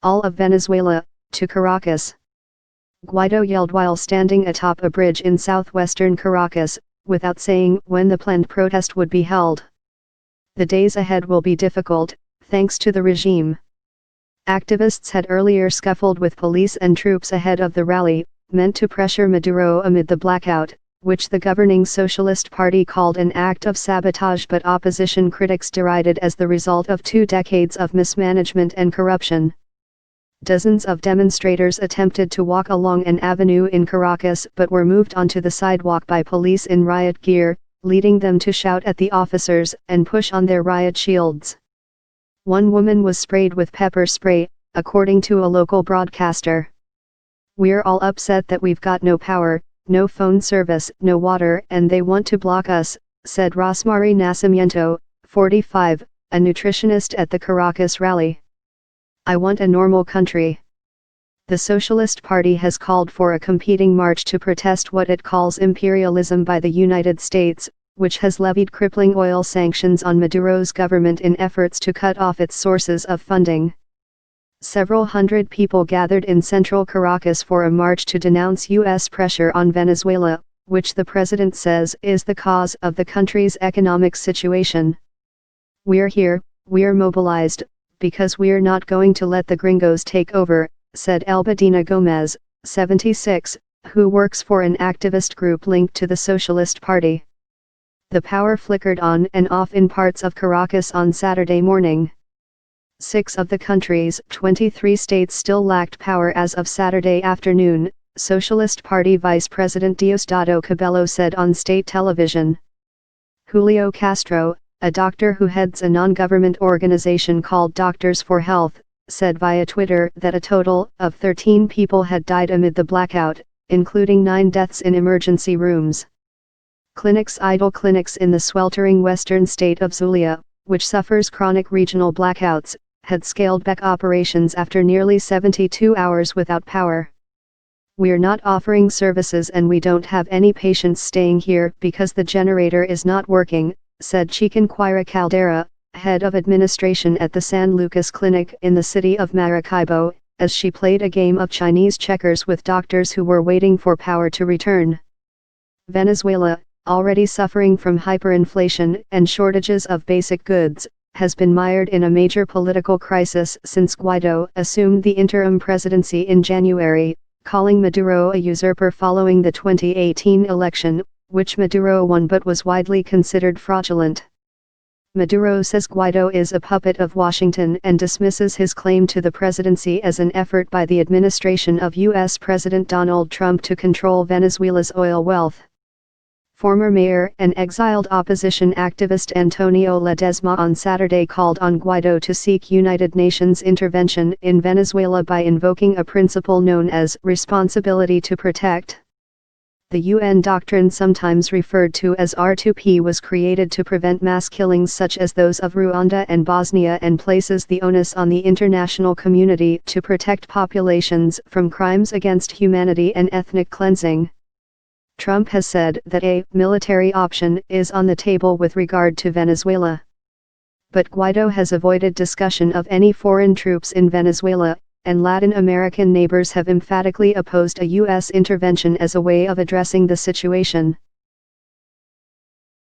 All of Venezuela, to Caracas. Guaido yelled while standing atop a bridge in southwestern Caracas, without saying when the planned protest would be held. The days ahead will be difficult, thanks to the regime. Activists had earlier scuffled with police and troops ahead of the rally, meant to pressure Maduro amid the blackout, which the governing Socialist Party called an act of sabotage, but opposition critics derided as the result of 2 decades of mismanagement and corruption. Dozens of demonstrators attempted to walk along an avenue in Caracas but were moved onto the sidewalk by police in riot gear, leading them to shout at the officers and push on their riot shields. One woman was sprayed with pepper spray, according to a local broadcaster. "We're all upset that we've got no power, no phone service, no water, and they want to block us," said Rosemary Nacimiento, 45, a nutritionist at the Caracas rally. "I want a normal country." The Socialist Party has called for a competing march to protest what it calls imperialism by the United States, which has levied crippling oil sanctions on Maduro's government in efforts to cut off its sources of funding. Several hundred people gathered in central Caracas for a march to denounce U.S. pressure on Venezuela, which the president says is the cause of the country's economic situation. "We're here, we're mobilized, because we're not going to let the gringos take over," said Elbadina Gomez, 76, who works for an activist group linked to the Socialist Party. The power flickered on and off in parts of Caracas on Saturday morning. 6 of the country's 23 states still lacked power as of Saturday afternoon, Socialist Party Vice President Diosdado Cabello said on state television. Julio Castro, a doctor who heads a non-government organization called Doctors for Health, said via Twitter that a total of 13 people had died amid the blackout, including 9 deaths in emergency rooms. Idle clinics in the sweltering western state of Zulia, which suffers chronic regional blackouts, had scaled back operations after nearly 72 hours without power. "We're not offering services and we don't have any patients staying here because the generator is not working," said Chiquinquira Caldera, head of administration at the San Lucas Clinic in the city of Maracaibo, as she played a game of Chinese checkers with doctors who were waiting for power to return. Venezuela, already suffering from hyperinflation and shortages of basic goods, has been mired in a major political crisis since Guaido assumed the interim presidency in January, calling Maduro a usurper following the 2018 election, which Maduro won but was widely considered fraudulent. Maduro says Guaido is a puppet of Washington and dismisses his claim to the presidency as an effort by the administration of U.S. President Donald Trump to control Venezuela's oil wealth. Former mayor and exiled opposition activist Antonio Ledesma on Saturday called on Guaido to seek United Nations intervention in Venezuela by invoking a principle known as responsibility to protect. The UN doctrine, sometimes referred to as R2P, was created to prevent mass killings such as those of Rwanda and Bosnia and places the onus on the international community to protect populations from crimes against humanity and ethnic cleansing. Trump has said that a military option is on the table with regard to Venezuela. But Guaido has avoided discussion of any foreign troops in Venezuela, and Latin American neighbors have emphatically opposed a U.S. intervention as a way of addressing the situation.